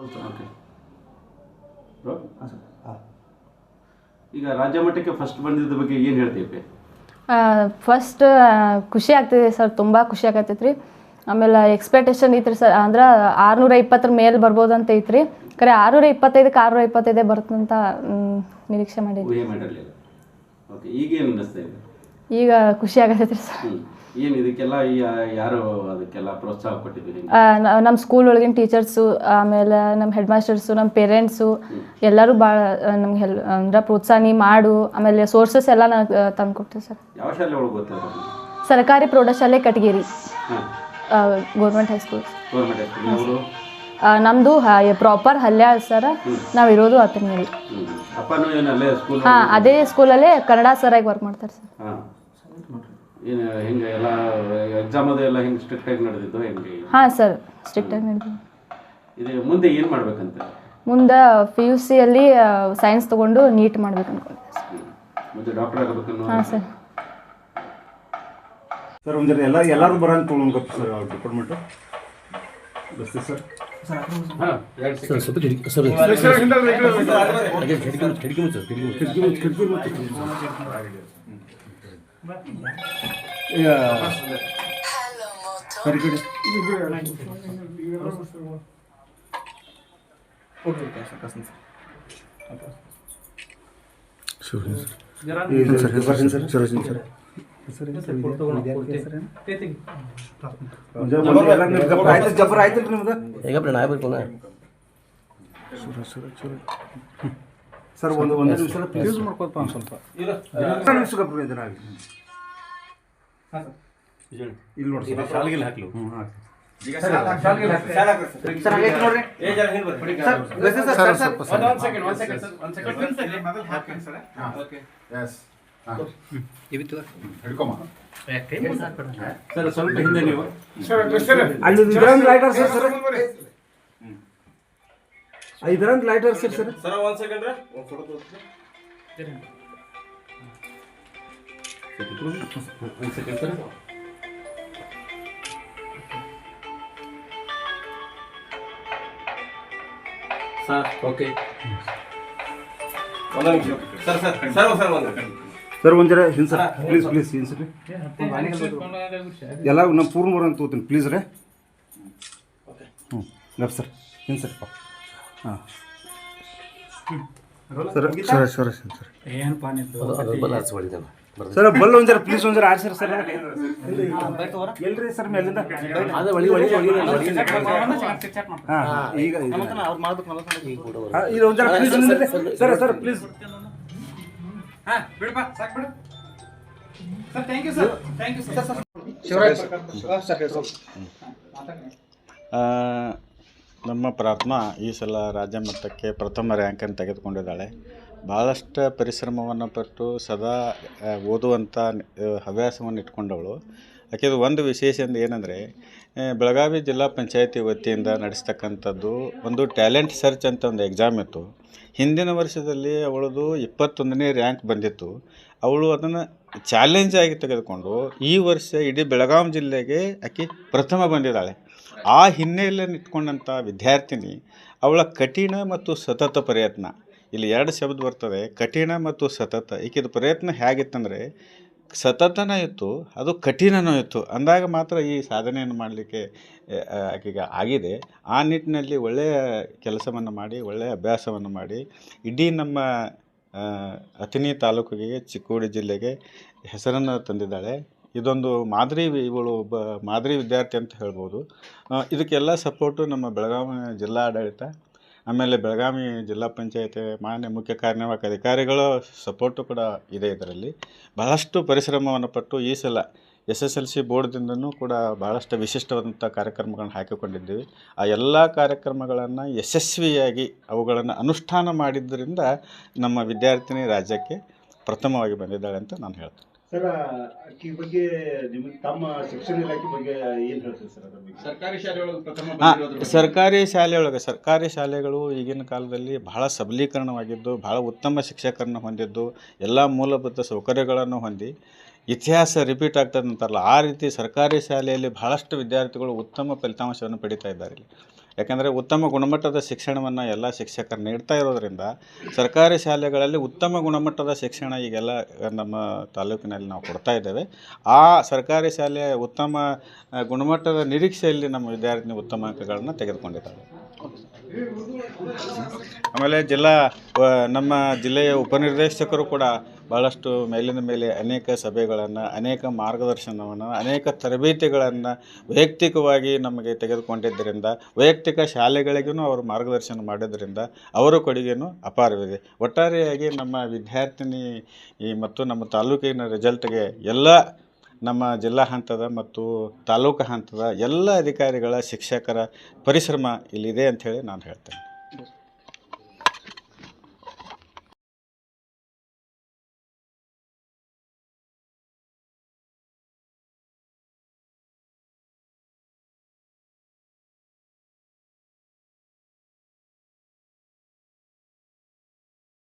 Okay bro ಹಾಂ sir ಹಾಂ ಈಗ ರಾಜ್ಯ ಮಟ್ಟಕ್ಕೆ ಫಸ್ಟ್ ಬಂದಿದ್ದ ಬಗ್ಗೆ ಏನು ಹೇಳ್ತೀವಿ? ಫಸ್ಟ್ ಖುಷಿ ಆಗ್ತಿದೆ ಸರ್, ತುಂಬ ಖುಷಿ ಆಗತ್ತೈತೆ ರೀ. ಆಮೇಲೆ ಎಕ್ಸ್ಪೆಕ್ಟೇಷನ್ ಐತ್ರಿ ಸರ್, ಅಂದ್ರೆ 620 ಮೇಲೆ ಬರ್ಬೋದು ಅಂತ ಐತ್ರಿ. ಖರೆ 625ಕ್ಕೆ 625 ಬರ್ತಂತ ನಿರೀಕ್ಷೆ ಮಾಡಿದ್ವಿ. ಓಕೆ, ಈಗೇನು ಅನ್ನಿಸ್ತಾ ಇದೆ? ಈಗ ಖುಷಿ ಆಗತ್ತೈತ್ರಿ ಸರ್. ಏನು ಇದಕ್ಕೆಲ್ಲ ಯಾರು ಅದಕ್ಕೆಲ್ಲ ಪ್ರೋತ್ಸಾಹ ಕೊಟ್ಟಿದ್ದೀರಿ? ನಮ್ಮ ಸ್ಕೂಲ್ ಒಳಗಿನ ಟೀಚರ್ಸು, ಆಮೇಲೆ ನಮ್ಮ ಹೆಡ್ ಮಾಸ್ಟರ್ಸು, ನಮ್ಮ ಪೇರೆಂಟ್ಸು ಎಲ್ಲರೂ ಭಾಳ ನಮ್ಗೆ ಅಂದ್ರೆ ಪ್ರೋತ್ಸಾಹ ನೀ ಮಾಡು. ಆಮೇಲೆ ಸೋರ್ಸಸ್ ಎಲ್ಲ ನನಗೆ ತಂದು ಕೊಡ್ತೀವಿ ಸರ್. ಯಾವ ಶಾಲೆ ಒಳಗೆ ಗೊತ್ತದ? ಸರ್ಕಾರಿ ಪ್ರೌಢಶಾಲೆ Katageri, government high school. Government high school. ನಮ್ಮದು ಪ್ರಾಪರ್ ಹಲ್ಯಾಳ್ ಸರ್, ನಾವಿರೋದು ಅತನಿಯಲ್ಲಿ. ಅಪ್ಪನೂ ಏನು ಅಲ್ಲೇ ಸ್ಕೂಲ್? ಹಾಂ, ಅದೇ ಸ್ಕೂಲಲ್ಲೇ ಕನ್ನಡ ಸರಾಗಿ ವರ್ಕ್ ಮಾಡ್ತಾರೆ ಸರ್. ಹಾಂ, ಏನು ಹೆಂಗೆ ಎಲ್ಲ ಎಕ್ಸಾಮ್ ಅದು ಎಲ್ಲ ಹೆಂಗೆ ಸ್ಟ್ರಿಕ್ಟಾಗಿ ನಡೆದಿದ್ದು ಹೆಂಗೆ? ಹಾಂ ಸರ್, ಸ್ಟ್ರಿಕ್ಟಾಗಿ ನಡೆದಿದ್ದು. ಇದು ಮುಂದೆ ಏನು ಮಾಡ್ಬೇಕಂತ? ಮುಂದೆ PUC ಅಲ್ಲಿ ಸೈನ್ಸ್ ತೊಗೊಂಡು ನೀಟ್ ಮಾಡ್ಬೇಕು ಅನ್ಕೊಂಡಿದ್ದೆ ಸರ್. ಮತ್ತೆ ಡಾಕ್ಟರ್ ಆಗಬೇಕು? ಹಾಂ ಸರ್. ಸರ್ ಒಂದರ ಎಲ್ಲರೂ ಬರೋಂತ ತೊಗೊಂಡು ಗೊತ್ತು ಸರ್ ಡಿಪಾರ್ಟ್ಮೆಂಟು ಬಸ್ತಿ ಸರ್. ಜಬರ್ ಆಯ್ತು ನಿಮ್ದು ಸರ್. ಒಂದು ನಿಮಿಷ ಯೂಸ್ ಮಾಡ್ಕೋಪ್ಪ ಒಂದು ಸ್ವಲ್ಪ ಇಲ್ಲಿ ನೋಡಿ ಶಾಲೆಗೆ ಹಾಕ್ಲಿ. ಸರ್ ಸ್ವಲ್ಪ ಹಿಂದೆ ನೀವು ಅಲ್ಲಿ ಇದರಂಗ್ ಲೈಟರ್ ಸರ್. ಸರ್ ಇದರಂಗ್ ಲೈಟರ್ ಸರ್. ಸರ್ ಸರ್ ಒಂದು ಸೆಕೆಂಡ್ ರೀ, ಒಂದು ಫೋಟೋ ತೋರಿಸ್ತೀನಿ. ಒಂದು ಸೆಕೆಂಡ್ ಸರ್. ಸರ್ ಓಕೆ, ಒಂದು ನಿಮಿಷ ಸರ್. ಸರ್ ಸರ್ ಸರ್ ಒಂದು ಸರ್ ಒಂದು ಜರ ಹಿಂದೆ ಸರ್, ಪ್ಲೀಸ್ ಪ್ಲೀಸ್ ಹಿಂದೆ ಸರ್. ಎಲ್ಲ ನಮ್ಮ ಪೂರ್ಣ ಬರೋ ಅಂತ ತಗೋತೀನಿ ಪ್ಲೀಸ್ ರೀ. ಲೆಫ್ಟ್ ಸರ್, ಹಿಂದೆ ಸರ್. ಹಾಂ sir sir sir sir sir ಬಲ್ ಒಂದು ಜರ ಪ್ಲೀಸ್ ಒಂದು ಜರ ಆಡ್ಸರ್ ಸರ್. ಎಲ್ರಿ ಸರ್ ಮೇಲಿಂದ? ಹಾಂ ಈಗ ಇದು ಒಂದು ಜರ ಪ್ಲೀಸ್ ಸರ್. Sir please. ಹಾಂ ಬಿಡಪ್ಪ, ಸಾಕು ಬಿಡು sir. Thank you sir. Thank you sir. Shivraj ನಮ್ಮ ಪ್ರಾರ್ಥನಾ ಈ ಸಲ ರಾಜ್ಯ ಮಟ್ಟಕ್ಕೆ ಪ್ರಥಮ ರ್ಯಾಂಕನ್ನು ತೆಗೆದುಕೊಂಡಿದ್ದಾಳೆ. ಭಾಳಷ್ಟು ಪರಿಶ್ರಮವನ್ನು ಪಟ್ಟು ಸದಾ ಓದುವಂಥ ಹವ್ಯಾಸವನ್ನು ಇಟ್ಕೊಂಡವಳು. ಆಕೆದು ಒಂದು ವಿಶೇಷ ಏನಂದರೆ, ಬೆಳಗಾವಿ ಜಿಲ್ಲಾ ಪಂಚಾಯತಿ ವತಿಯಿಂದ ನಡೆಸ್ತಕ್ಕಂಥದ್ದು ಒಂದು ಟ್ಯಾಲೆಂಟ್ ಸರ್ಚ್ ಅಂತ ಒಂದು ಎಕ್ಸಾಮ್ ಇತ್ತು. ಹಿಂದಿನ ವರ್ಷದಲ್ಲಿ ಅವಳದು 21ನೇ ರ್ಯಾಂಕ್ ಬಂದಿತ್ತು. ಅವಳು ಅದನ್ನು ಚಾಲೆಂಜ್ ಆಗಿ ತೆಗೆದುಕೊಂಡು ಈ ವರ್ಷ ಇಡೀ ಬೆಳಗಾವಿ ಜಿಲ್ಲೆಗೆ ಆಕೆ ಪ್ರಥಮ ಬಂದಿದ್ದಾಳೆ. ಆ ಹಿನ್ನೆಲೆಯನ್ನು ಇಟ್ಕೊಂಡಂಥ ವಿದ್ಯಾರ್ಥಿನಿ ಅವಳ ಕಠಿಣ ಮತ್ತು ಸತತ ಪ್ರಯತ್ನ, ಇಲ್ಲಿ 2 ಶಬ್ದ ಬರ್ತದೆ, ಕಠಿಣ ಮತ್ತು ಸತತ. ಈಕೆದು ಪ್ರಯತ್ನ ಹೇಗಿತ್ತಂದರೆ ಸತತನೂ ಇತ್ತು, ಅದು ಕಠಿಣನೂ ಇತ್ತು. ಅಂದಾಗ ಮಾತ್ರ ಈ ಸಾಧನೆಯನ್ನು ಮಾಡಲಿಕ್ಕೆ ಆಕೆಗೆ ಆಗಿದೆ. ಆ ನಿಟ್ಟಿನಲ್ಲಿ ಒಳ್ಳೆಯ ಕೆಲಸವನ್ನು ಮಾಡಿ, ಒಳ್ಳೆಯ ಅಭ್ಯಾಸವನ್ನು ಮಾಡಿ ಇಡೀ ನಮ್ಮ ಅಥಣಿ ತಾಲೂಕಿಗೆ, ಚಿಕ್ಕೋಡಿ ಜಿಲ್ಲೆಗೆ ಹೆಸರನ್ನು ತಂದಿದ್ದಾಳೆ. ಇದೊಂದು ಮಾದರಿ, ಇವಳು ಒಬ್ಬ ಮಾದರಿ ವಿದ್ಯಾರ್ಥಿ ಅಂತ ಹೇಳ್ಬೋದು. ಇದಕ್ಕೆಲ್ಲ ಸಪೋರ್ಟು ನಮ್ಮ ಬೆಳಗಾವಿ ಜಿಲ್ಲಾ ಆಡಳಿತ, ಆಮೇಲೆ ಬೆಳಗಾವಿ ಜಿಲ್ಲಾ ಪಂಚಾಯತಿ ಮಾನ್ಯ ಮುಖ್ಯ ಕಾರ್ಯನಿರ್ವಾಹಕ ಅಧಿಕಾರಿಗಳ ಸಪೋರ್ಟು ಕೂಡ ಇದೆ. ಇದರಲ್ಲಿ ಬಹಳಷ್ಟು ಪರಿಶ್ರಮವನ್ನು ಪಟ್ಟು ಈ ಸಲ SSLC ಬೋರ್ಡ್ದಿಂದನೂ ಕೂಡ ಭಾಳಷ್ಟು ವಿಶಿಷ್ಟವಾದಂಥ ಕಾರ್ಯಕ್ರಮಗಳನ್ನು ಹಾಕಿಕೊಂಡಿದ್ದೀವಿ. ಆ ಎಲ್ಲ ಕಾರ್ಯಕ್ರಮಗಳನ್ನು ಯಶಸ್ವಿಯಾಗಿ ಅವುಗಳನ್ನು ಅನುಷ್ಠಾನ ಮಾಡಿದ್ದರಿಂದ ನಮ್ಮ ವಿದ್ಯಾರ್ಥಿನಿ ರಾಜ್ಯಕ್ಕೆ ಪ್ರಥಮವಾಗಿ ಬಂದಿದ್ದಾಳೆ ಅಂತ ನಾನು ಹೇಳ್ತೀನಿ. ಸರ್ ಈ ಬಗ್ಗೆ ನಿಮಗೆ ತಮ್ಮ ಶಿಕ್ಷಣ ಇಲಾಖೆ ಬಗ್ಗೆ ಏನು ಹೇಳ್ತೀರಿ ಸರ್? ಅದರ ಬಗ್ಗೆ ಸರ್ಕಾರಿ ಶಾಲೆಯೊಳಗೆ ಪ್ರಥಮ ಸರ್ಕಾರಿ ಶಾಲೆಗಳು ಈಗಿನ ಕಾಲದಲ್ಲಿ ಬಹಳ ಸಬಲೀಕರಣವಾಗಿದ್ದು, ಬಹಳ ಉತ್ತಮ ಶಿಕ್ಷಕರನ್ನು ಹೊಂದಿದ್ದು, ಎಲ್ಲ ಮೂಲಭೂತ ಸೌಕರ್ಯಗಳನ್ನು ಹೊಂದಿ ಇತಿಹಾಸ ರಿಪೀಟ್ ಆಗ್ತದೆ ಅಂತಾರಲ್ಲ, ಆ ರೀತಿ ಸರ್ಕಾರಿ ಶಾಲೆಯಲ್ಲಿ ಬಹಳಷ್ಟು ವಿದ್ಯಾರ್ಥಿಗಳು ಉತ್ತಮ ಫಲಿತಾಂಶವನ್ನು ಪಡೀತಾ ಇದ್ದಾರೆ. ಯಾಕಂದರೆ ಉತ್ತಮ ಗುಣಮಟ್ಟದ ಶಿಕ್ಷಣವನ್ನು ಎಲ್ಲ ಶಿಕ್ಷಕರು ನೀಡ್ತಾ ಇರೋದರಿಂದ ಸರ್ಕಾರಿ ಶಾಲೆಗಳಲ್ಲಿ ಉತ್ತಮ ಗುಣಮಟ್ಟದ ಶಿಕ್ಷಣ ಈಗೆಲ್ಲ ನಮ್ಮ ತಾಲೂಕಿನಲ್ಲಿ ನಾವು ಕೊಡ್ತಾ ಇದ್ದೇವೆ. ಆ ಸರ್ಕಾರಿ ಶಾಲೆಯ ಉತ್ತಮ ಗುಣಮಟ್ಟದ ನಿರೀಕ್ಷೆಯಲ್ಲಿ ನಮ್ಮ ವಿದ್ಯಾರ್ಥಿನಿ ಉತ್ತಮ ಅಂಕಗಳನ್ನು ತೆಗೆದುಕೊಂಡಿದ್ದಾಳೆ. ಆಮೇಲೆ ನಮ್ಮ ಜಿಲ್ಲೆಯ ಉಪನಿರ್ದೇಶಕರು ಕೂಡ ಭಾಳಷ್ಟು ಮೇಲಿನ ಮೇಲೆ ಅನೇಕ ಸಭೆಗಳನ್ನು, ಅನೇಕ ಮಾರ್ಗದರ್ಶನವನ್ನು, ಅನೇಕ ತರಬೇತಿಗಳನ್ನು ವೈಯಕ್ತಿಕವಾಗಿ ನಮಗೆ ತೆಗೆದುಕೊಂಡಿದ್ದರಿಂದ, ವೈಯಕ್ತಿಕ ಶಾಲೆಗಳಿಗೂ ಅವರು ಮಾರ್ಗದರ್ಶನ ಮಾಡಿದ್ದರಿಂದ ಅವರ ಕೊಡುಗೆಯೂ ಅಪಾರವಿದೆ. ಒಟ್ಟಾರೆಯಾಗಿ ನಮ್ಮ ವಿದ್ಯಾರ್ಥಿನಿ ಮತ್ತು ನಮ್ಮ ತಾಲೂಕಿನ ರಿಸಲ್ಟ್ಗೆ ಎಲ್ಲ ನಮ್ಮ ಜಿಲ್ಲಾ ಹಂತದ ಮತ್ತು ತಾಲೂಕು ಹಂತದ ಎಲ್ಲ ಅಧಿಕಾರಿಗಳ, ಶಿಕ್ಷಕರ ಪರಿಶ್ರಮ ಇಲ್ಲಿದೆ ಅಂಥೇಳಿ ನಾನು ಹೇಳ್ತೇನೆ.